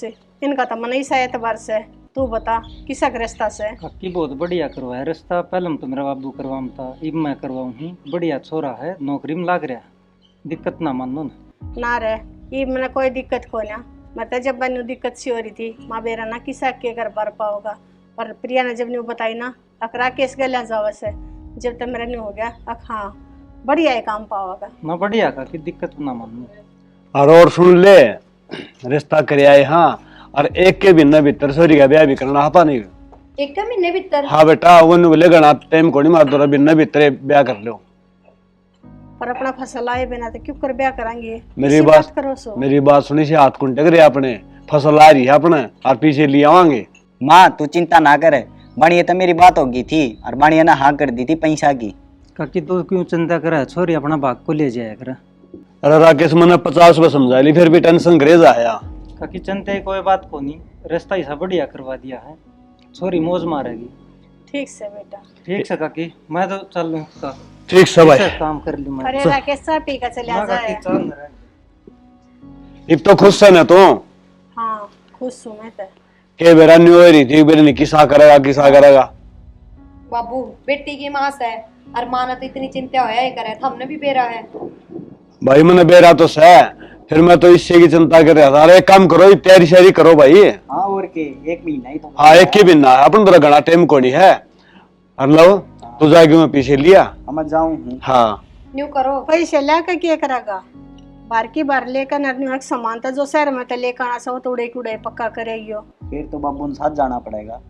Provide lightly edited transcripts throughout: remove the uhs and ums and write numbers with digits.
से। इनका तो मन ही शायद वर्ष है। तू बता किसा रिश्ता से? काकी बहुत बढ़िया करवाया रिश्ता। पहले तो मेरा बाबू करवाम था, अब मैं करवाऊँ हूँ। बढ़िया छोरा है, नौकरी में लाग रहा, दिक्कत ना मानो ना रे, ये मैंने कोई दिक्कत को ना। मैं तो जब बनी दिक्कत सी हो रही थी माँ बेरा ना किसा के घर पर पाओगा। पर प्रिया ने जब नहीं बताई ना अकरा केस गलिया जावा से जब तक मेरा नहीं हो गया अख हाँ बढ़िया है काम पाओगा ना। बढ़िया काकी, दिक्कत ना मानो। और सुन ले, रिश्ता कर आए हाँ, और एक के महीने भीतर सोरी का ब्याह भी करना आपा नहीं। एक का महीने भीतर? हाँ बेटा, वो बोले गणा टाइम को नहीं मार दो, महीने भीतर ब्याह कर लो। पर अपना फसल आए बिना तो क्यों कर ब्याह कराएंगे? मेरी बात सुनी से हाथ कुंटे करे अपने, फसल आ रही है अपने और पीछे ले आवांगे। माँ तू चिंता ना करे, बढ़िया तो मेरी बात होगी थी और बढ़िया ना हाँ कर दी थी पैसा की। काकी तू क्यों चिंता करे, छोरी अपना भाग को ले जाया कर। अरे राकेश मैंने 50 बार समझा ली, फिर भी टेंशन ग्रेज आया। काकी चिंता की कोई बात को नहीं, रिश्ता ही सब बढ़िया करवा दिया है, छोरी मौज मारेगी। ठीक से बेटा। ठीक से काकी, मैं तो चल लूँ। ठीक से भाई, काम कर लूँ मैं। अरे राकेश साहब पी का चले आ जाए। अब तो खुश है ना तू? हाँ खुश हूँ मैं तो। के बेरा न्यू हो रही थी, बेरा किसा करेगा। बाबू बेटी की मां से और मां ने तो इतनी चिंता होया ही करे, हमने भी बेरा है। भाई मैंने बेरा तो सह, फिर मैं तो इससे की चिंता कर रहा था। अरे एक काम करो, तैयारी शैयारी करो भाई। हाँ और के एक महीना ही तो। हाँ एक ही महीना है अपन, घना टाइम को नहीं है। हेलो तू जाएगी, मैं पीछे लिया मैं जाऊँ। हाँ न्यू करो। पैसे लेकर क्या करेगा? बार की बार लेकर नरनी हक सामान था जो शहर में तो लेकर आना सो तो उड़े पक्का करेगी। फिर तो बाबू के साथ जाना पड़ेगा।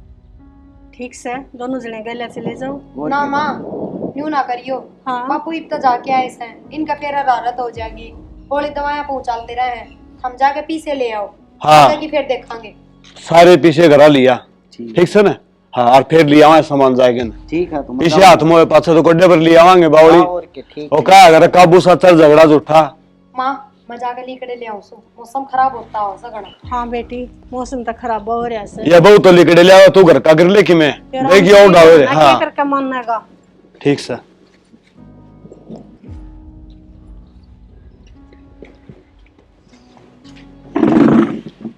ठीक से दोनों जने गले से ले जाओ। ना माँ न्यू ना करियो। हाँ। बापू इब तो जाके आए से, इनका फिर हरारत हो जाएगी। थोड़ी दवाइयाँ पहुँचाते रहे हैं, हम जाके पीछे ले आओ। हाँ। आगे की फिर देखेंगे। सारे पीछे घरा लिया, ठीक से ना? हाँ और फिर ले आवा सामान जाएगा ना। ठीक है। तुम पीछे हाथ मोए पाछे तो कोड्डे पर ले आवांगे बावली। और के ठीक। ओ का अगर काबू सच्चर झगड़ा झूठा। माँ मैं जाके लिकड़े ले आऊँ, मौसम खराब होता हो सगड़ा। हाँ बेटी मौसम तो खराब हो रहा है। ये बहु तो लिकड़े ले आओ, तू घर का कर ले कि मैं देखिए और डावे। हाँ करके माननेगा। ठीक से।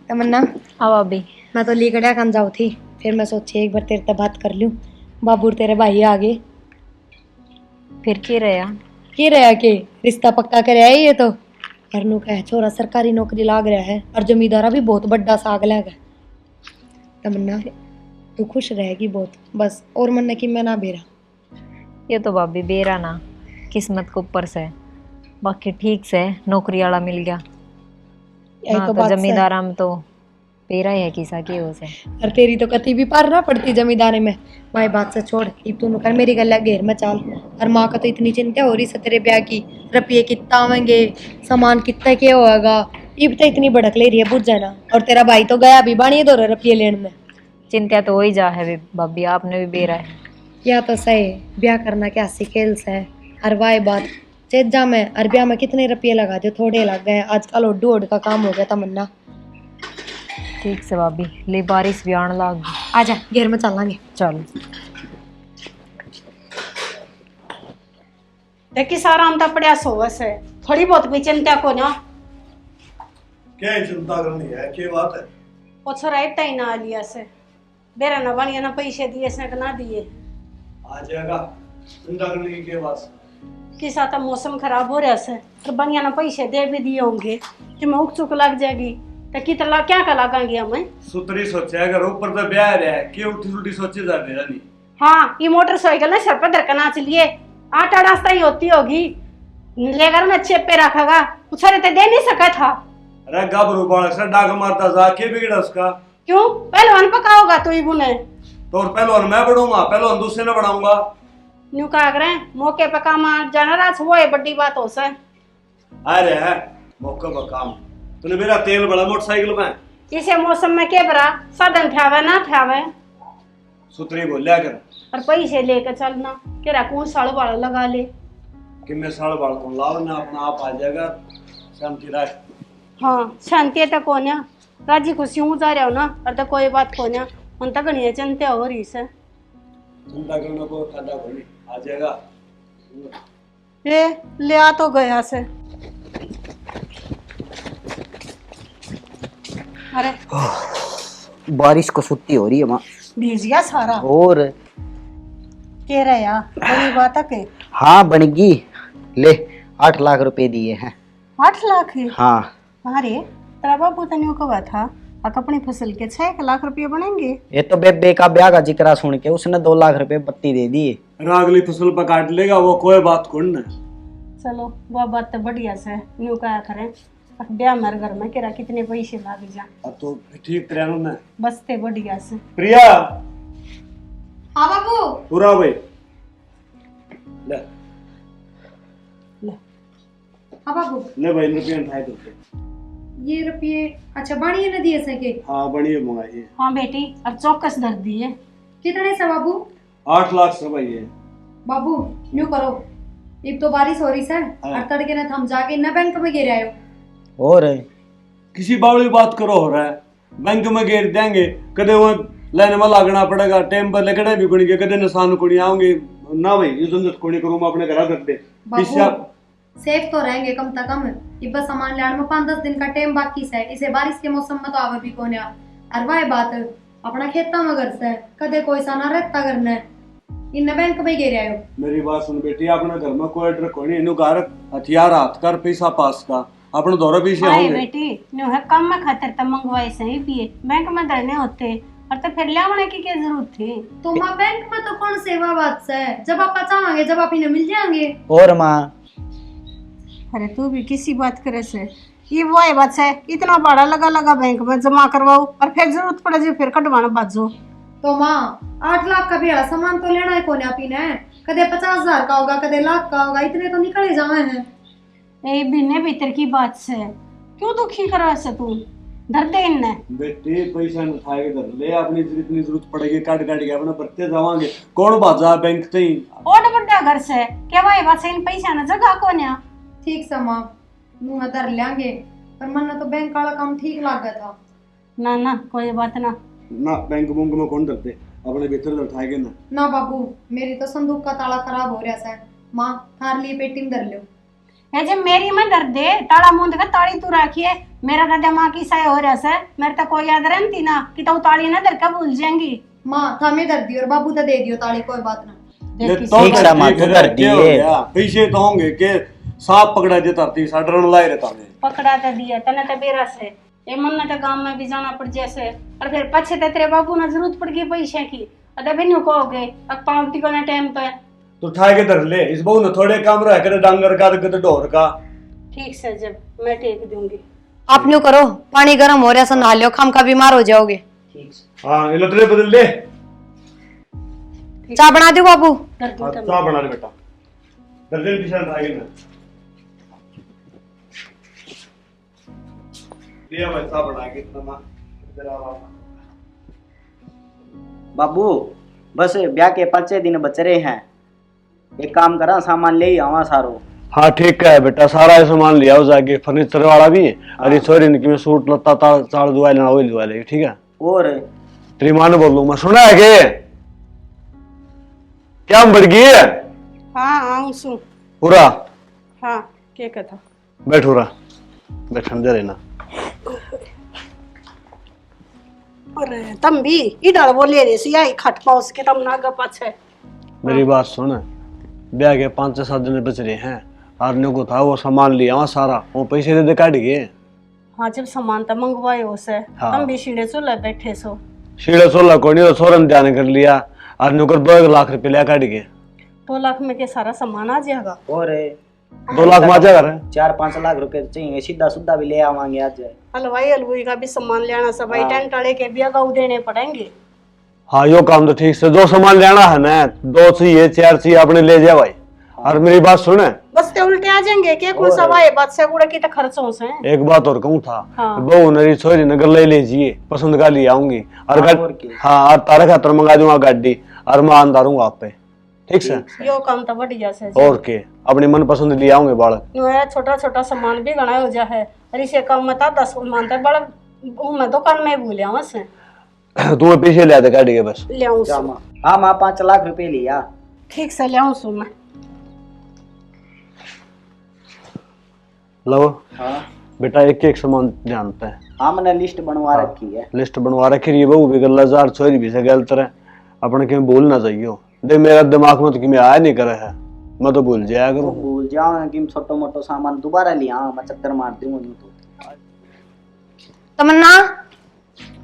तमन्ना हाँ अभी मैं तो लिकड़िया खान जाऊ थी, फिर मैं सोची एक बार तेरे से बात कर लूं। बाबू तेरे भाई आगे फिर की रहा की रहा के रिश्ता पक्का करे है ये तो। करनू का है छोरा सरकारी नौकरी लाग रहा है और जमींदारा भी बहुत बड़ा साग लगा। तमन्ना तू खुश रहेगी बहुत बस, और मन की मैं ना बेरा। ये तो भाभी बेरा ना किस्मत को ऊपर से, बाकी ठीक से नौकरी वाला मिल गया। यही तो बात जमींदारा में तो बेरा ही है किसा की हो से। और तेरी तो कति भी पार ना पड़ती जमींदारी में। माई बात से छोड़, इब तू कर मेरी गला घेर में चाल। और माँ का तो इतनी चिंता हो रही है तेरे ब्याह की, रुपये कितना आवेंगे, सामान कितना क्या होगा। इब तो इतनी भड़क ले रही है, बुझ जाना। और तेरा भाई तो गया भी बाणी दो रुपये लेने में। चिंता तो हो ही जा है भाभी, आपने भी बेरा है। या तो सही ब्याह करना क्या सिकेल्स है। और वाई बात चेजा में और ब्याह में कितने रुपये लगा दो, थोड़े लग गए। आजकल ओडू ओड का काम हो गया। तमन्ना ठीक से भाभी, ले बारिश भी आने लग गई। आजा घेर में चलेंगे। चलो देखी सारा हम तो पड़ा सोवस है, थोड़ी बहुत भी चिंता को ना। क्या चिंता करनी है, क्या बात है? वो छोरा इतना ही ना लिया से बेरा ना बढ़िया ना पैसे दिए से ना दिए। आ जाएगा, चिंता करने की क्या बात? किसा तो मौसम खराब हो रहा है तो बढ़िया ना पैसे दे भी दिए होंगे कि मैं उक चुक लग जाएगी तो कितना क्या का लगाएंगे हमें? सुतरी सोचे अगर ऊपर तो ब्याह रहा है, क्यों उल्टी उल्टी सोचे जा रही है। हाँ ये मोटरसाइकिल ना सर पर धक्का नाच लिए 8 रास्ता ही होती होगी, लेकर ना चेप पे रखेगा। उछारे तो दे नहीं सका था। अरे गाबरू बालक से डाक मारता जा, क्या बिगड़ा उसका? क्यों पहलवान पकाओगा तू ही बुने तो और पहलवान मैं बढ़ूंगा, पहलवान दूसरे ने बढ़ाऊंगा। न्यू कहा करें मौके पे काम जाना रात वो है बड़ी बात हो से। अरे है मौके पर काम, तूने मेरा तेल बड़ा मोटरसाइकिल में। इसे मौसम में के बरा साधन ठावे ना ठावे सुतरी बोलिया कर और पैसे लेकर चलना केरा कौन साड़ वाला लगा ले कि मैं साड़ बाल को लाव ना अपना आप आ जाएगा शांति रात। हाँ शांति तक को ना राजी खुशी हूँ जा रहा हो ना और तो कोई बात को ना उन तक नहीं चिंता हो रही से। चिंता करने को फायदा कोई आ जाएगा। ये ले आ तो गया से। अरे बारिश को सुत्ती हो रही है माँ। भीज गया सारा। और कह रहे यार बड़ी बात है के हाँ बनेगी। ले 8 लाख रुपए दिए हैं। 8 लाख है। हाँ अरे तेरा बाबू तने कहा था अक अपनी फसल के 6 लाख रुपए बनेंगे। ये तो बेबे का ब्याह का जिक्र सुन के उसने 2 लाख रुपए बत्ती दे दिए। अगली फसल पर काट लेगा वो, कोई बात कौन है। चलो वो बात तो बढ़िया से न्यू कहा करें ब्याह मेरे घर में केरा कितने पैसे लाग जा। अब तो ठीक तरह ना बस ते बढ़िया से। प्रिया हाँ बाबू। पूरा भाई ले हाँ बाबू। ले भाई रुपये उठाए तो ये रुपये अच्छा बढ़िया न दिए सके। हाँ बढ़िया मंगाइए। हाँ बेटी अब चौकस दर दिए। कितने से बाबू? 8 लाख से भाई है। बाबू न्यू करो अब तो बारिश हो रही है और तड़के ने थम जाके न बैंक में गिर आयो। और किसी बावली बात करो हो रहा है, बैंक में घेर देंगे कदे वो लाइन में लागना पड़ेगा, टाइम पर लेकड़े भी कुड़ी कदे निशान कुड़ी आऊंगी ना भाई ये झंझट कुड़ी करूँ मैं अपने घर कर दे। सेफ तो रहेंगे कम से कम। इब सामान लाने में 5-10 दिन का टाइम बाकी से इसे बारिश के मौसम में तो आवे भी कोने और वह बात अपना खेता में घर से कदे कोई सा ना रहता करना इन बैंक में गिर आयो। मेरी बात सुन बेटी, अपने घर में कोई डर कोनी, इनु घर हथियार हाथ कर पैसा पास का अपने दौरे पीछे आए होंगे। बेटी न्यू है कम में खातिर तब मंगवाए सही पिए बैंक में धरने होते और तो फिर लाने की क्या जरूरत थी। तो माँ बैंक में तो कौन सेवा बात से जब आप चाहेंगे जब आप इन्हें मिल जाएंगे। और माँ अरे तू भी किसी बात करे से ये वो है बात है इतना बड़ा लगा लगा बैंक में जमा करवाओ और फिर जरूरत पड़े जो फिर कटवाना बाजो। तो माँ 8 लाख का भी बड़ा सामान तो लेना है कोने आप ने कदे 50,000 का होगा कदे लाख का होगा इतने तो निकले जाए हैं। ए बिने भीतर की बात से क्यों दुखी करा से तू धर दे इन्ने। बेटी पैसा न उठाए के धर ले, अपनी जितनी जरूरत पड़ेगी काट काट के अपने बरते जावांगे। कौन बाजा बैंक तई ओड बड़ा घर से क्या भाई बात इन पैसा न जगह कोने। ठीक से माँ मुँह धर लेंगे पर मन तो बैंक वाला काम ठीक लग गया था। ना ना कोई बात ना ना बैंक बुंक में कौन डरते, अपने भीतर उठाए के ना। ना बाबू मेरी तो संदूक का ताला खराब हो रहा है माँ थार लिए पेटी में धर लो। ये जब मेरी में दर दे ताला मुंद का ताड़ी तू रखिए मेरा तो दिमाग की सही हो रहा है मेरे तो कोई याद रहती ना कि तो ताड़ी ना दर का भूल जाएंगी। माँ थामे धर दी और बाबू तो दे दियो ताली कोई बात ना। ठीक है माँ तो कर दिए पैसे तो होंगे के सांप पकड़ा जे तरती साडरन लाई रहता है। पकड़ा तो दिया तने तो बेरा से ये मन ने तो गांव में भी जाना पड़ जैसे और फिर पछे तो तेरे बाबू ना जरूरत पड़ गई पैसे की अरे बिनु कहोगे अब पाउटी को ना टाइम पे तो उठाए के धर ले, इस बहु न थोड़े काम रह करे डांगर का कदे ढोर का। ठीक से जब मैं टेक दूंगी। आप न्यू करो पानी गर्म हो रहा है नहा लो खाम का बीमार हो जाओगे। हाँ ये लतरे बदल ले। चाय बना दो बाबू। चाय बना ले बेटा, दर्जन पीछे उठाए ना लिया मैं चाय बना के इतना ना इधर आ। बाबू बस ब्याह के 5 दिन बच रहे हैं, एक काम करा सामान ले आवा सारो। हाँ ठीक है बेटा, सारा सामान ले आओ जाके, फर्नीचर वाला भी अरे छोरी इनकी में सूट लत्ता चाड़ दुआ लेना वही दुआ लेगी ठीक है। और तेरी मां ने बोल लूँ मैं, सुना है के क्या बढ़ गई है। हाँ आऊं सु पूरा हाँ क्या कथा बैठो रहा बैठन दे रहना। अरे तम भी इधर वो ले रे सिया खट पाउस के तम ना गपच है। मेरी बात सुन, ब्याह के 5-7 दिन बच रहे हैं, आदमी को था वो सामान लिया वहाँ सारा वो पैसे दे दे काट गए। हाँ जब सामान तो मंगवाए हो से हाँ। तम भी सीढ़े चूल्हे बैठे सो सीढ़े 16 को नहीं तो सोरन ध्यान कर लिया, आदमी को 2 लाख रुपए लिया काट गए। 2 लाख में के सारा सामान आ जाएगा। और 2 लाख में आ जाएगा। 4-5 लाख रुपए चाहिए, सीधा सुधा भी ले आवांगे आज। हलवाई हलवाई का भी सामान लेना सब भाई टेंट वाले के भी अगाऊ देने पड़ेंगे। हाँ यो काम तो ठीक से, जो सामान लेना है ना 2 चाहिए 4 चाहिए अपने ले जा भाई। और मेरी बात सुने, बस ते उल्टे आ जाएंगे के कौन सा भाई बात से गुड़ा की तो खर्चों से। एक बात और कहूँ था, हाँ। बहू नरी छोरी नगर ले लीजिए, पसंद का ले आऊंगी और हाँ और तारे खातर मंगा दूंगा गाड़ी और मैं अंधारूंगा आप पे ठीक से। यो काम तो बढ़िया से और के अपनी मन पसंद ले आऊंगे बालक। नो छोटा छोटा सामान भी गणा हो जा है और इसे कम मत 10 सामान तो बड़ा मैं दुकान में भूल आऊं से तुम्हें पीछे ले आते गाड़ी के बस ले आऊं सु। हाँ माँ 5 लाख रुपए लिया। ठीक से ले आऊं सु मैं। लो हाँ बेटा एक एक सामान जानता है, हाँ मैंने लिस्ट बनवा रखी है। लिस्ट बनवा रखी है बहू भी गल्ला जार छोरी भी से गलत रहे अपन के बोलना चाहिए देख मेरा दिमाग में तो कि मैं आया नहीं करे है मैं तो भूल जाया तो करूँ भूल जाऊंगा कि छोटो मोटो सामान दोबारा लिया मैं चक्कर मार दूंगा नहीं तो। तमन्ना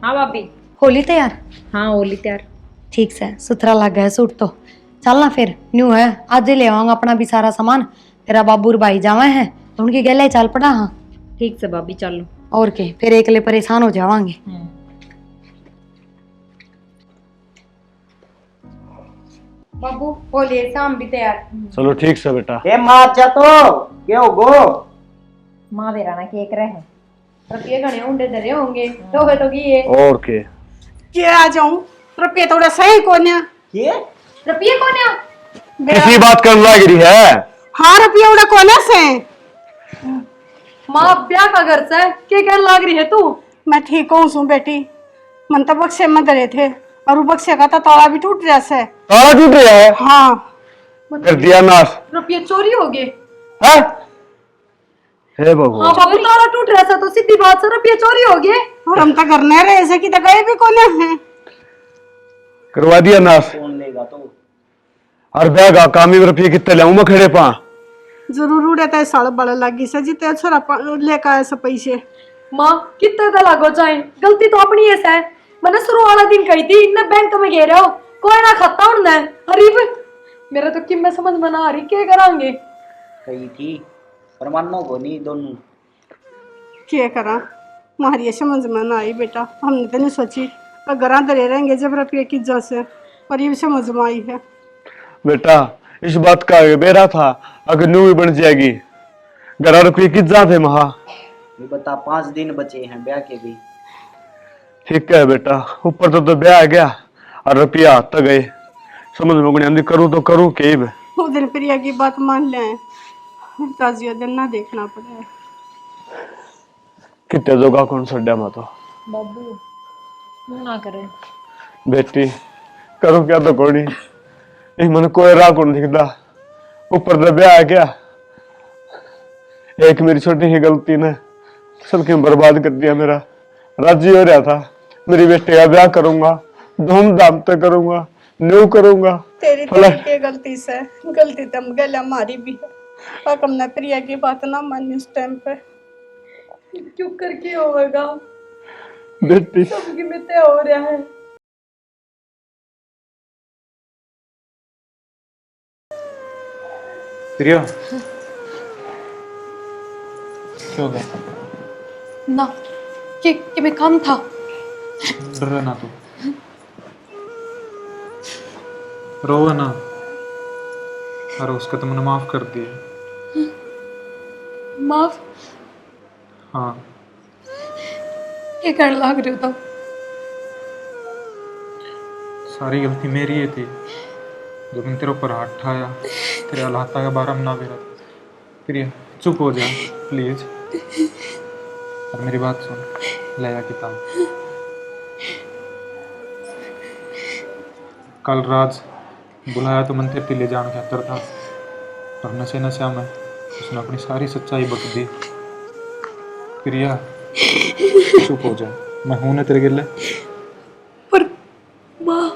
हाँ भाभी। होली तैयार? हाँ होली तैयार। ठीक से सुथरा लग गया सूट तो। चलना फिर न्यू है आज ही ले आऊंगा अपना भी सारा सामान। तेरा बाबू और भाई जावे हैं तो उनकी गले चल पड़ा। हाँ ठीक से भाभी चलो। और के फिर एकले परेशान हो जावांगे। बाबू होली शाम भी तैयार। चलो ठीक से बेटा ए मां जा तो क्या हो गो माँ बेरा ना केक रहे रुपये घने उंडे धरे होंगे तो ये और के आ जाऊं रुपये थोड़ा सही कोन्या ये रुपये कौन है? किसी बात करने लग रही है हाँ रुपये उड़ा कोने से माँ ब्याह का घर से क्या कहने लग रही है तू? मैं ठीक हूँ सू बेटी मन तो बक्से में धरे थे और वो बक्से का तो ताला भी टूट रहा है। ताला टूट रहा है हाँ कर दिया नाश रुपये चोरी हो गए? है हे हाँ भगवान बाबू ताला टूट रहा था तो सीधी बात से रुपये चोरी हो गए। और हम तो घर नहीं रहे ऐसे की तो गए भी कोने हैं। करवा दिया नाश कौन लेगा तो और बैग कामी में रुपये कितने लाऊं मैं खड़े पा जरूर उड़े तो साल बड़ा लगी से जितने छोरा लेकर आए सब पैसे। माँ कितने तो लागो चाहे गलती तो अपनी है। मैंने शुरू वाला दिन कही थी इन्ने बैंक में गए रहो कोई ना खाता उनने हरीब मेरा तो किम में समझ में ना आ रही क्या करांगे। कही थी पर मानो को नहीं दोनों क्या करा हमारी समझ में ना आई बेटा हमने तो नहीं सोची घर धरे रहेंगे जब रुपये की वजह से पर ये समझ में आई है। बेटा इस बात का बेरा था अगर न्यू भी बन जाएगी घर रुपये की जाते महा ये बता 5 दिन बचे हैं ब्याह के भी। ठीक है बेटा ऊपर तो ब्याह आ गया और रुपया हाथ तक गए समझ में नहीं करूँ तो करूँ के वो दिन प्रिया की बात मान ले ताजिया दिन ना देखना पड़े कितने जोगा कौन सड्या मैं तो बाबू ना करे बेटी करूँ क्या तो कोनी एक मन कोई राह कौन दिखता ऊपर तो ब्याह आ गया एक मेरी छोटी ही गलती ने सबके बर्बाद कर दिया मेरा राजी हो रहा था मेरी बेटे का ब्याह करूंगा धूमधाम से करूंगा न्यू करूंगा तेरी के गलती से गलती तम गल हमारी भी है और हमने प्रिया की बात ना मानी उस टाइम पे क्यों करके होगा बेटी सबकी मित्या हो रहा है। प्रिया क्यों गया ना कि मैं काम था। डर ना तू रो ना अरे उसका तो मैंने माफ कर दिया। माफ हाँ क्या करने लग रहे हो तब? सारी गलती मेरी ही थी जब मैंने तेरे ऊपर हाथ उठाया तेरे हालाता का बारह मना मेरा। प्रिया चुप हो जा प्लीज और मेरी बात सुन ले जा किताब। कल रात बुलाया तो मन तेरे ले जाने के अंदर था और नशे नशा में उसने अपनी सारी सच्चाई बक दी। प्रिया चुप हो जा मैं हूं ना तेरे गिले। पर माँ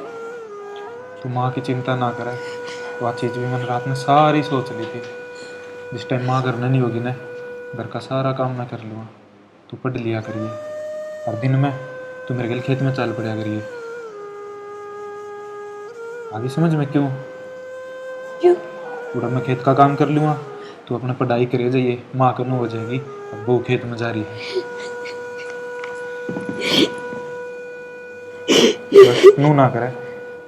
तू माँ की चिंता ना करे वह चीज़ भी मैंने रात में सारी सोच ली थी। जिस टाइम माँ घर नहीं होगी ना घर का सारा काम मैं कर लूँगा। तू पढ़ लिया करिए और दिन में तू मेरे गिल खेत में चल पड़ा करिए। आगे समझ में क्यों क्यों पूरा मैं खेत का काम कर लूँगा तू अपने पढ़ाई करे जाइए माँ का नो हो जाएगी अब वो खेत में जा रही है। बस नू ना करे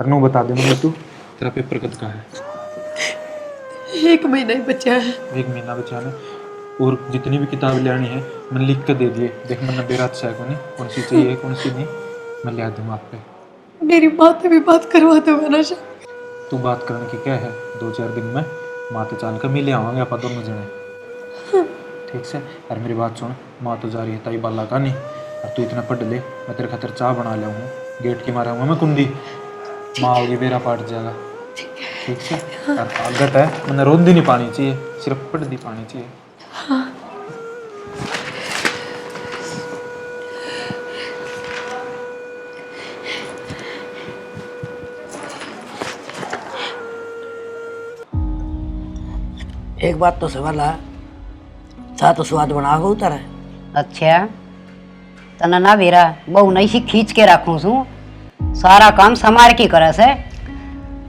और नू बता दे मुझे तू तेरा पेपर कब का है। 1 महीना ही बचा है। 1 महीना बचा है और जितनी भी किताब लेनी है मैंने लिख कर दे दिए। देख मैंने बेरा अच्छा है कौन सी चाहिए कौन सी नहीं मैं लिया दूँगा आप पे। मेरी माँ से भी बात करवा दो मनीषा। तू बात करने की क्या है 2-4 दिन में माँ तो चाल कर मिले आवांगे आप दोनों जने ठीक से। और मेरी बात सुन माँ तो जा रही है ताई बाला का नहीं और तू इतना पढ़ ले मैं तेरे खातिर चाय बना ले हूँ गेट के मारा हूँ मैं कुंडी माँ होगी बेरा पाट जाएगा ठीक से। और आदत है मैंने रोंदी नहीं पानी चाहिए सिर्फ पढ़ दी पानी चाहिए। एक बात तो सवाल है, चा तो स्वाद बना हो उतर है। अच्छा तना ना बेरा बहु नहीं सी खींच के रखूं सू सारा काम समार के करे से।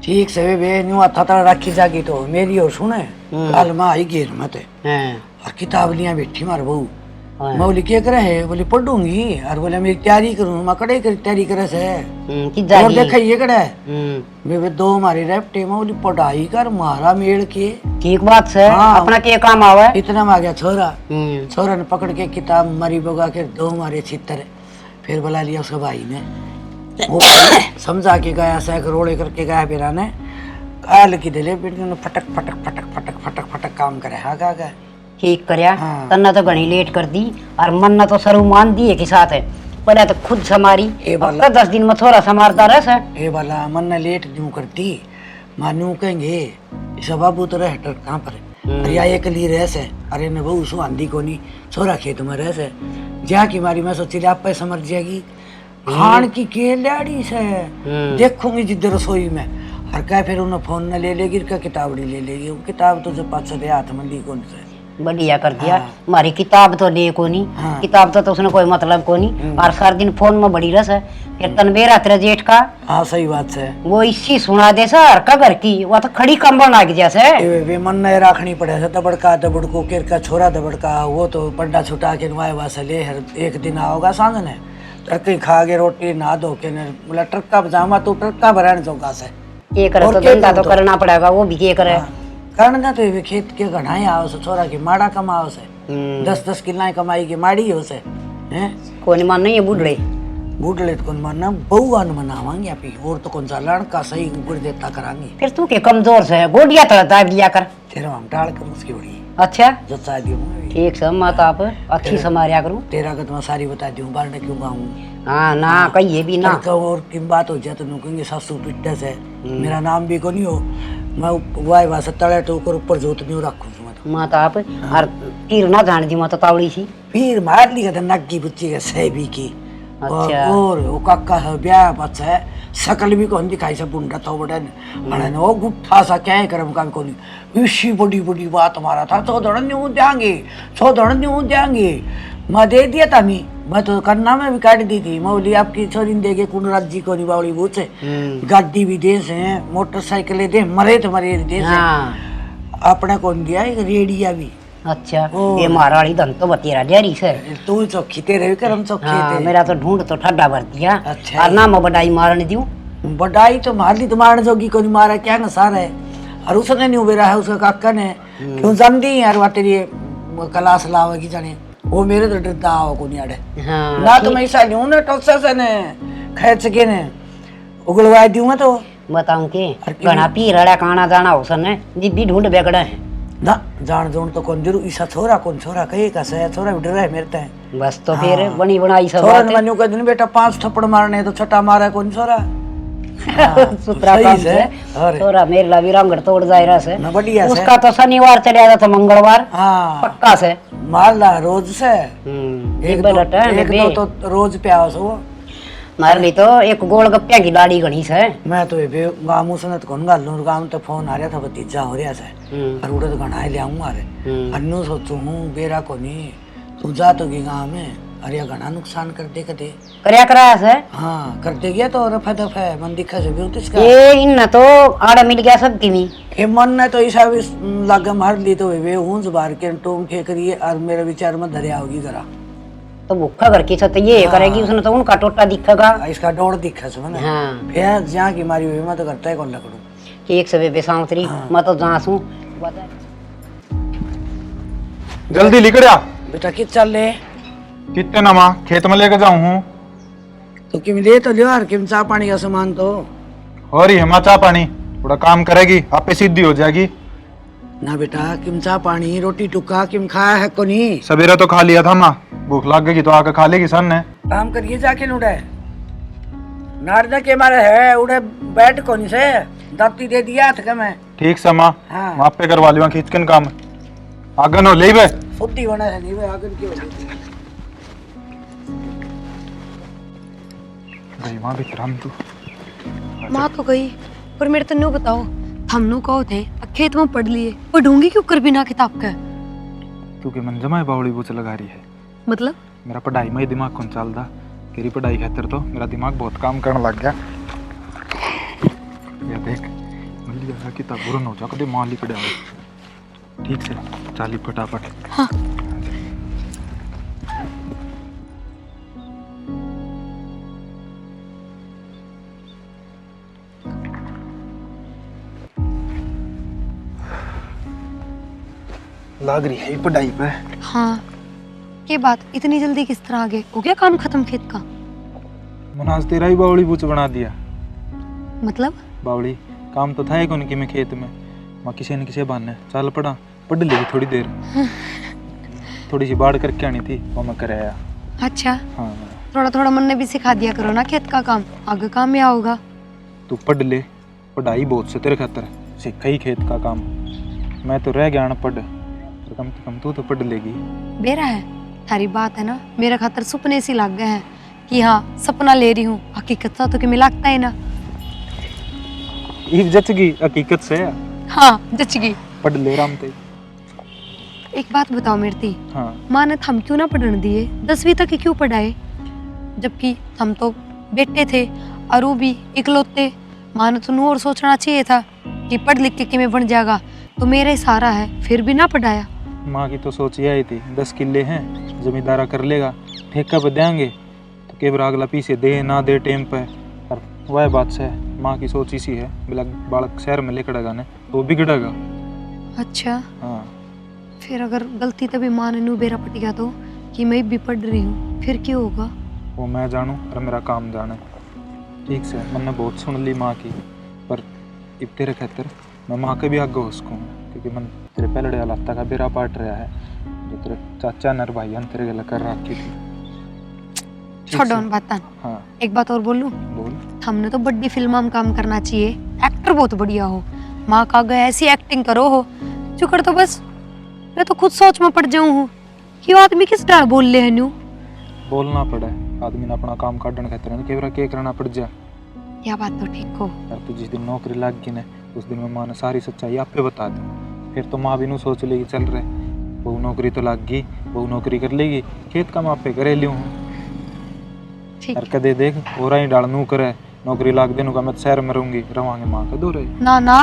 ठीक से बे न्यू था रखी जागी तो मेरी और सुने कल माँ आई घेर मत और किताब लिया बैठी मार बहू। मैं बोली क्या करे है, बोली पढ़ूंगी और बोले मेरी तैयारी करूँ। मैं कड़े कर तैयारी करे से और देखा ये कड़ा वे दो हमारे रेपटे में बोली पढ़ाई कर मारा मेड़ के। ठीक बात से अपना के काम आवे। इतना में आ गया छोरा, छोरा ने पकड़ के किताब मारी बगा के दो हमारे चित्र फिर बुला लिया उसके भाई ने, वो समझा के गया सैक रोड़े करके गया फिर आने काल की दिले बेटे ने फटक फटक फटक फटक फटक फटक काम करे। हाँ गा ठीक करया। तन्ना तो घनी लेट कर दी और मन्ना तो सरू मान दिए के साथ है पहले तो खुद समारी। अब तो 10 दिन में थोड़ा समारता रह से ए वाला मन ने लेट क्यों करती मानू कहेंगे सब बाबू तो रह कहाँ पर अरे एक ली रह से अरे न बहू सु आंधी को नहीं छोरा खेत में रह से जा की मारी मैं सोची आप पे समझ जाएगी खान की के लाड़ी से देखूंगी जिधर रसोई में और क्या फिर उन्हें फोन न ले लेगी क्या किताब नहीं ले लेगी। वो किताब तो जब पास से हाथ में ली कौन से बढ़िया कर दिया। हमारी किताब तो ले को नहीं किताब तो उसने कोई मतलब को नहीं और सारा दिन फोन में बड़ी रस है। फिर तनबेरा तेरा जेठ का हाँ सही बात है वो इसी सुना दे सर का घर की वो तो खड़ी कंबल लाग जैसे वे मन नहीं रखनी पड़े से दबड़का दबड़को केर का छोरा दबड़का वो तो पड्डा छुटा के नवाए वास ले हर एक दिन आओगा सांझ ने टर्की खा के रोटी ना धो के बोला ट्रक्का बजामा तो ट्रक्का भराने चौका से ये करे तो धंधा तो करना पड़ेगा वो भी क्या करे करना तो ये खेत के घनाई आओ से छोरा की माड़ा कमाओ से 10-10 किला कमाई की माड़ी हो से हैं कौन मान नहीं है बुढ़ड़े बूढ़े कौन मानना बहुआन मनावांगे आप और तो कौन सा लड़का सही ऊपर देता करांगे। फिर तू के कमजोर से गोडिया तो दाब दिया कर तेरा हम टाल कर उसकी बड़ी अच्छा जो शादी ठीक से मत आप अच्छी समारिया करूं तेरा का तुम्हें सारी बता दूं बाहर ने क्यों गाऊं। हाँ ना कहिए भी ना और किन बात हो जाए तो कहेंगे सासू पिट्टे से मेरा नाम भी को नहीं हो मैं वाई वास तले तो ऊपर जोत नहीं रखूं मत आप और तीर ना जान दी मत तावड़ी सी फिर मार ली का नग्गी बुच्ची का सेबी की अच्छा और वो काका है ब्याह बच्चा है शकल भी कौन दिखाई से बुंडा तो बड़ा ने वो गुट्ठा सा क्या है करम का को नहीं इसी बड़ी बड़ी बात हमारा था 14 न्यू देंगे मैं दे दिया था मैं तो करना में भी काट दी थी मैं बोली आपकी छोरी देगे कुन राज्य को नहीं बावली बूथ से गाड़ी भी दे से मोटरसाइकिल दे मरे तो मरे दे से अपने कौन दिया एक रेडिया भी। अच्छा ये माराड़ी धन तो बतेरा डेरी से तू चौकी तेरे भी करम चौकी हाँ, मेरा तो ढूंढ तो ठड्डा भर दिया। अच्छा और ना मैं बड़ाई मारने दूं बड़ाई तो मार ली तो मारने जोगी को नहीं मारा क्या न सारा है और उसने नहीं उबेरा है उसका काका ने क्यों जानती यार वो तेरी क्लास लावेगी जाने वो मेरे तो डरता आओ को नहीं आड़े ना तो मैं ऐसा नहीं हूं ना टॉक्सा से ने खैच के ने उगलवा दूंगा तो बताऊं के घना पी रड़ा काना जाना उसने जिद्दी ढूंढ बेगड़ा है ना जान जोन तो कौन जरूर ईसा छोरा कौन छोरा कहे का से छोरा भी डर है मेरे ते बस तो फिर बनी बनाई सब छोरा ने मनु का दिन बेटा 5 थप्पड़ मारने तो छटा मारा कौन छोरा सुतरा काम से छोरा मेरे ला विरांगड़ तोड़ जाए रहा से ना बढ़िया से उसका तो शनिवार चले जाता मंगलवार हां पक्का से मार ला रोज से एक दो तो रोज पे आओ सो मार ली तो एक गोलगप्पे की लाड़ी गणी से मैं तो ये गामू से तो कौन गाल गाम तो फोन आ रहा था भतीजा हो रहा से और उड़े तो घना ले आऊंगा अरे अन्नू सोचू हूं बेरा को नहीं तू जा तो की गांव में अरे घना नुकसान कर दे कदे करया कराया से हां कर दे गया तो रफा दफा मन दिखा से भी इसका ये इन तो आड़ा मिल गया सब की नहीं ये मन ने तो ऐसा भी लगा मार ली तो वे हूं बाहर के टोम के करिए और मेरे विचार में धरिया होगी जरा तो भूखा करके तो ये करेगी उसने तो उनका टोटा दिखेगा इसका डोर दिखा से ना हां फिर जहां की मारी हुई मैं तो करता है कौन लकड़ू एक सबे बेसांतरी मैं तो जांसू जल्दी लिखड़िया बेटा कित चल ले कितने ना माँ खेत में लेके जाऊं हूँ तो किम ले तो लियो यार किम चाह पानी का सामान तो और ही हिमा चाह पानी थोड़ा काम करेगी आपे सीधी हो जाएगी ना बेटा किम चाह पानी रोटी टुक्का किम खाया है को नहीं सवेरा तो खा लिया था माँ भूख लग गई तो आके खा लेगी सन ने काम करिए जाके उड़े नारदा के मारे है उड़े बैठ को नहीं से दाती दे दिया था मैं ठीक से माँ हाँ। वहाँ पे करवा लिया खींचकन काम आगन हो ले बे फुट्टी बना है नहीं वे आगन की हो गई माँ भी तू माँ तो गई पर मेरे तो न्यू बताओ हमनु कहो थे खेत में पढ़ लिए पढ़ूंगी क्यों कर बिना किताब का? क्योंकि मन जमा बावली बूच लगा रही है। मतलब मेरा पढ़ाई में ही दिमाग कौन चलता, तेरी पढ़ाई खातिर तो मेरा दिमाग बहुत काम करने लग गया। ये देख मिल जाएगा किताब बुरा न हो जा कदे माल लिख डाल। ठीक से चाली फटाफट। हाँ। लाग रही है पढ़ाई पे। हाँ ये बात इतनी जल्दी किस तरह आ गए? हो गया काम खत्म खेत का? मनाज तेरा ही बावली बूच बना दिया। मतलब बावली काम तो था ही कौन कि मैं खेत में माँ किसी न किसी बहाने चल पढ़ा पढ़ ली थोड़ी देर। थोड़ी सी बाढ़ करके आनी थी वो मैं कर आया। अच्छा हाँ थोड़ा थोड़ा मन ने भी सिखा दिया करो ना खेत का काम, आगे काम में आओगा। तू पढ़ ले, पढ़ाई बहुत से तेरे खातर सीखा ही खेत का काम। मैं तो रह गया अनपढ़, कम से कम तू तो पढ़ लेगी। बेरा है थारी बात है ना, मेरा खातर सपने से लग गए हैं कि हाँ सपना ले रही हूँ, हकीकत सा तो कि मैं लगता है ना। ये जच गई हकीकत से। हाँ जच गई। पढ़ ले राम ते। एक बात बताओ मेरती, हाँ माँ ने हम क्यों ना पढ़ने दिए? 10वीं तक ही क्यों पढ़ाए? जबकि हम तो बेटे थे और वो भी इकलौते। माँ ने तो और सोचना चाहिए था कि पढ़ लिख के मैं बन जाएगा, तो मेरा ही सहारा है, फिर भी ना पढ़ाया। माँ की तो सोच यही थी 10 किले हैं जमींदारा कर लेगा, ठेका पे देंगे तो केवल अगला पीछे दे ना दे टाइम पे। और वह बात से माँ की सोच इसी है, बिला बालक शहर में लेकर ने तो बिगड़ेगा। अच्छा हाँ फिर अगर गलती तभी माँ ने नू बेरा पट गया तो कि मैं भी पढ़ रही हूँ, फिर क्यों होगा? वो मैं जानूँ और मेरा काम जाने। ठीक से मैंने बहुत सुन ली माँ की, पर अब तेरे खातिर मैं माँ के भी आगे हो सकूँ, क्योंकि मैं तेरे पहले हालात का बेरा पाट रहा है जो तेरे चाचा नर भाई तेरे गला कर रखी थी। छोड़ो उन बात। हाँ एक बात और बोलूं? बोल। हमने तो बड़ी फिल्म में काम करना चाहिए, एक्टर बहुत बढ़िया हो, माँ का गए ऐसी एक्टिंग करो हो चुकर तो बस मैं तो खुद सोच में पड़ जाऊँ हूँ कि वो आदमी किस डर बोल ले है न्यू। बोलना पड़े आदमी ने अपना काम काटने खातिर केवरा के करना पड़ जा। यह बात तो ठीक हो। यार तू जिस दिन नौकरी लग गई ना उस दिन में माँ ने सारी सच्चाई आप पे बता दी, फिर तो माँ भी नू सोच लेगी चल रहे बहू नौकरी तो लग गई, बहू नौकरी कर लेगी, खेत का माँ पे करे लियो हूँ। ठीक यार कदे देख हो रहा ही डाल नू करे नौकरी लाग देनू का मैं शहर में रहूंगी रवांगे माँ का दूर है ना ना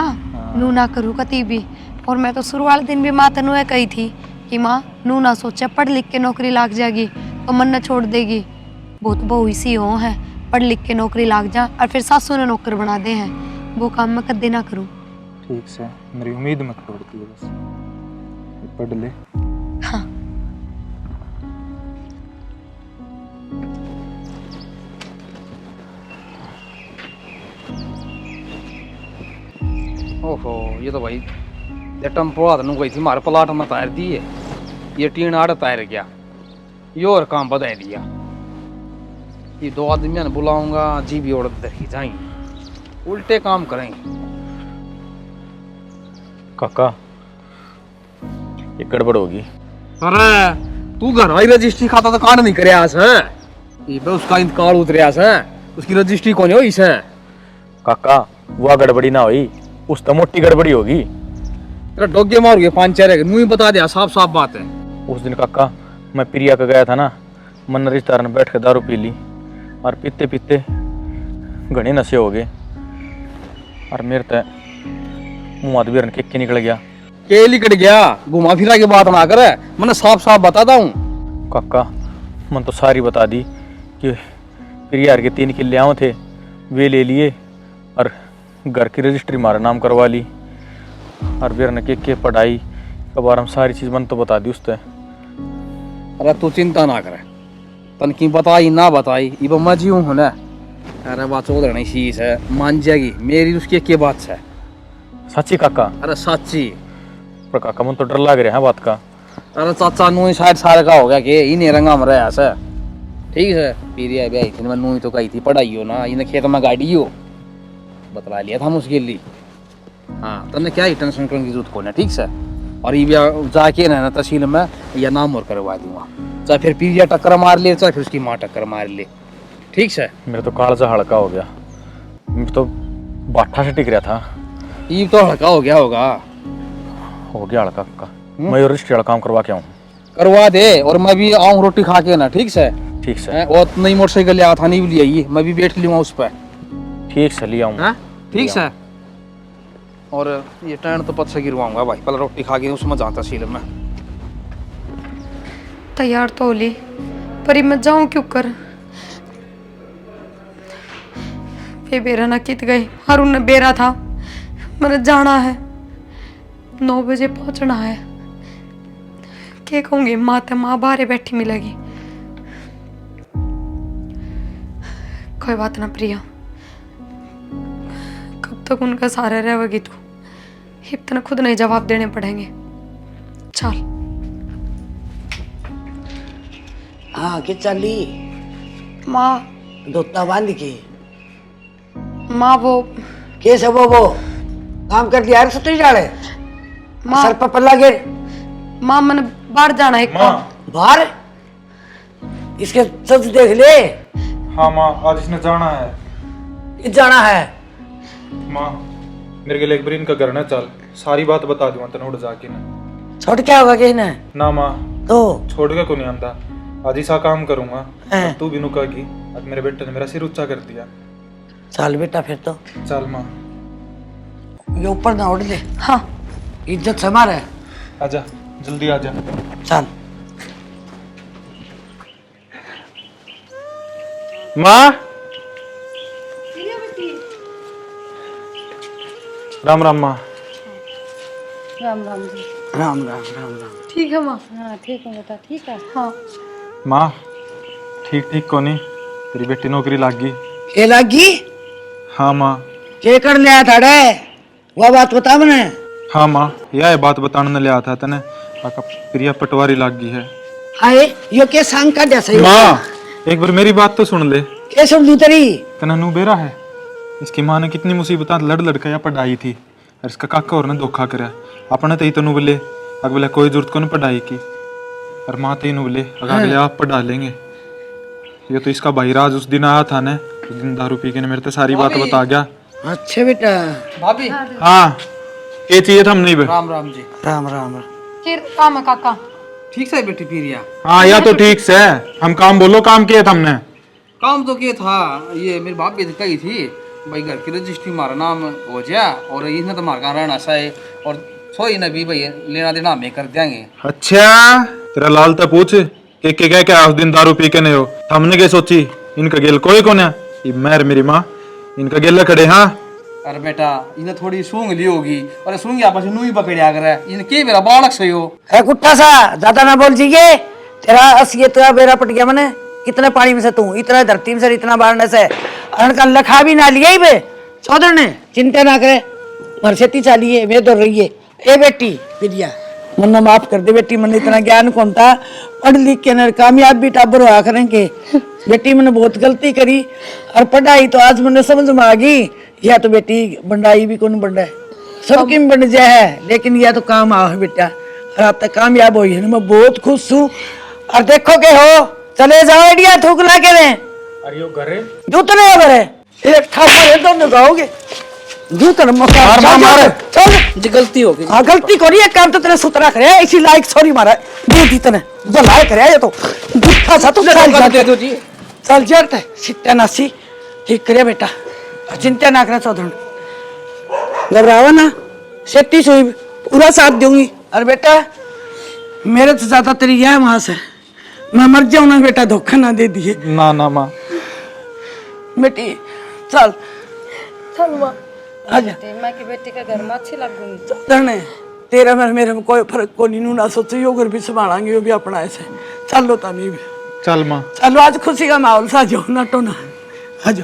नू ना करूँ कती भी। और मैं तो शुरू वाले दिन भी माँ तेनू है कही थी कि माँ नू ना सोचे पढ़ लिख के नौकरी लाग जाएगी तो मन न छोड़ देगी। बहुत बहू इसी हो है पढ़ लिख के नौकरी लाग जा और फिर सासू ने नौकर बना दे हैं, वो काम मैं कदे ना करूँ। ठीक से मेरी उम्मीद मत तोड़ती है, बस पढ़ ले। हाँ ओहो ये तो भाई ये टम्पो आदमी गई थी हमारे प्लाट में तैर दी है, ये टीन आड़ तैर गया, ये और काम बता दिया। ये 2 आदमी ने बुलाऊंगा जी भी औरत दर जाएंगे, उल्टे काम करेंगे। काका ये गड़बड़ होगी। अरे तू घर आई रजिस्ट्री खाता तो कांड नहीं करे है, ये उसका इंतकाल उतरिया है, उसकी रजिस्ट्री कौन हो इसे? काका वह गड़बड़ी ना हुई, उस तो मोटी गड़बड़ी होगी। तेरा डोगे मार गए 5-4 मुँह बता दिया, साफ साफ बात है। उस दिन काका मैं प्रिया का गया था ना, मन रिश्तेदार ने बैठ के दारू पी ली और पीते पीते घने नशे हो गए और मेरे तो मुँह हाथ भी के निकल गया। के लिकट गया, घुमा फिरा के बात ना करे, मैंने साफ साफ बताता हूँ। काका मन तो सारी बता दी कि प्रिया के 3 किले आए थे वे ले लिए और घर की रजिस्ट्री हमारा नाम करवा ली और बेर ने के पढ़ाई के बारे में सारी चीज़ मन तो बता दी उससे। अरे तू चिंता ना करे, तन की बताई ना बताई इब मैं जी हूँ ना। अरे बात चौधरी नहीं शीश है, मान जाएगी मेरी उसकी के बात है। सच्ची काका? अरे सच्ची। पर काका मन तो डर लग रहा है बात का। अरे चाचा नू 60 साल का हो गया कि इन्हें रंगा में रहा है। ठीक है पीरिया भी आई थी, मैं नू ही तो कही थी पढ़ाई हो ना, इन्हें खेत में गाड़ी हो बतला लिया था मुझके लिए। हाँ तने क्या ही टेंशन करने की जरूरत को ना। ठीक से और ये जाके ना तहसील में या नाम और करवा दूंगा, चाहे फिर पीरिया टक्कर मार ले चाहे फिर उसकी माँ टक्कर मार ले। ठीक से मेरा तो कालजा हल्का हो गया, मैं तो बाठा से टिक रहा था। ये तो हल्का हो गया होगा। हो गया हल्का का। मैं ये रजिस्ट्री वाला काम करवा के आऊँ। करवा दे और मैं भी आऊँ रोटी खा के ना, ठीक से? ठीक से। और नई मोटरसाइकिल लिया था, नहीं भी लिया, मैं भी बैठ लूँगा उस पर। ठीक से ले आऊँ। ठीक से। और ये टैंड तो पद से गिरवाऊंगा भाई, पहले रोटी खा के उसमें जाता सील में। तैयार तो होली, पर मैं जाऊं क्यों कर? वे बेरा ना कित गए, हारून ने बेरा था, मैंने जाना है, 9 बजे पहुंचना है। क्या कहूंगी माँ तो माँ बाहर बैठी मिलेगी। कोई बात ना प्रिया, कब तक उनका सहारा रहेगी तू? इतना खुद नहीं जवाब देने पड़ेंगे। चल। हाँ कि चली माँ, धोता बांध के माँ वो कैसे वो काम कर दिया सतरी जाड़े माँ, सर पर पल्ला गिर। माँ मैंने बाहर जाना है। बाहर इसके सच देख ले। हाँ माँ, आज इसने जाना है। किस जाना है? माँ मेरे के लिए एक बार इनका घर ना चल, सारी बात बता दूंगा तेन उड़ जाके ना। छोड़ क्या होगा किसने? ना माँ तो छोड़ के को नहीं आंदा, आज ही सा काम करूंगा। हैं। तू भी नुका की, आज मेरे बेटे ने मेरा सिर ऊंचा कर दिया। चल बेटा फिर तो चल माँ। ये ऊपर ना उड़ दे। हाँ इज्जत से मारे। आजा जल्दी आजा। चल माँ। राम राम माँ। राम राम जी। राम राम राम राम। ठीक है माँ। हाँ ठीक है बेटा, ठीक है। हाँ माँ ठीक ठीक कोनी, तेरी बेटी नौकरी लाग गई। ये लगी? हाँ माँ। के कर लिया था रे? वो बात बता मने। हाँ माँ, यह बात बताने लिया था तने, आका प्रिया पटवारी लाग गई है। आए यो के सांग का जैसे माँ एक बार मेरी बात तो सुन ले। के सुन लू तेरी? तना नू बेरा है, इसकी माँ ने कितनी मुसीबत लड़ लड़का या पढ़ाई थी, और इसका काका और ने धोखा करा। अपने तो ही तनु बोले अग बोले कोई जरूरत को नहीं पढ़ाई की, और माँ तो ही बोले अगले आप पढ़ा लेंगे। ये तो इसका भाई राज उस दिन आया था ने, उस दिन दारू पी के ने मेरे तो सारी बात बता गया। अच्छा बेटा। भाभी हाँ ये चाहिए था हम नहीं बे। राम राम जी। राम राम। फिर काम है काका। ठीक से बेटी पीरिया? हाँ या तो ठीक से, हम काम बोलो काम किए था हमने। काम तो क्या था, ये मेरी भाभी तो कही थी भाई घर की रजिस्ट्री हमारा नाम हो जाए और इसने तो हमारा रहना सा है, और सोई ने भी भाई लेना देना हमें कर देंगे। अच्छा तेरा लाल तो पूछ के क्या उस दिन दारू पी के नहीं हो, हमने क्या सोची इनका गेल कोई कौन है, ये मैं मेरी माँ इनका गेल खड़े। हाँ अरे बेटा इन्हें थोड़ी सूंघ ली होगी, और सूंघ आपस में नू ही पकड़िया करे, इन्हें के मेरा बालक सही हो है कुत्ता सा, ज्यादा ना बोल जीए। तेरा असलियत का बेरा पट गया मैंने। कितने पानी में से तू, इतना धरती में से, इतना बारने से, अरण का लखा भी ना लिया ही बे। चौधर ने चिंता ना करे, मरसेती चालिए वे दौड़ रही है। ए बेटी प्रिया, मन्ना माफ कर दे बेटी, मैंने इतना ज्ञान कौन था, पढ़ लिख के न कामयाब भी टाबर हुआ करेंगे। बेटी मैंने बहुत गलती करी, और पढ़ाई तो आज मैंने समझ में आ गई, या तो बेटी बंडाई भी कौन बंडा है, सबकी बन जाए है, लेकिन यह तो काम आओ बेटा, और आप तक कामयाब हुई है, मैं बहुत खुश हूँ। और देखो के हो, चले जाओ आइडिया थूक ला के दें। अरे यो घरे जूत नहीं है एक ठाकुर है, दोनों जाओगे जूत मार चल जी गलती हो गई। हाँ गलती करी है, काम तो तेरे सुतरा करे, इसी लायक सॉरी मारा दे दी तने भलाई करे, ये तो गुट्ठा सा तू दे दो जी। चल जरते सिट्टा नासी ठीक करे बेटा, चिंता ना करे चौधरी, घबरावा ना, सेफ्टी सुई पूरा साथ दूंगी। और बेटा मेरे तो ज्यादा तेरी यह मास है, मैं मर जाऊं ना बेटा, धोखा ना दे दिए। ना ना माँ बेटी चल चल माँ, आजा। मैं की बेटी का घर में अच्छी लगूंगी। चलने तेरा मेरे में कोई फर्क को नहीं, ना सोचो यो घर भी संभालेंगे, वो भी अपना ऐसे। चलो तमी भी चल माँ। चलो आज खुशी का माहौल सा जो ना तो ना, आजो।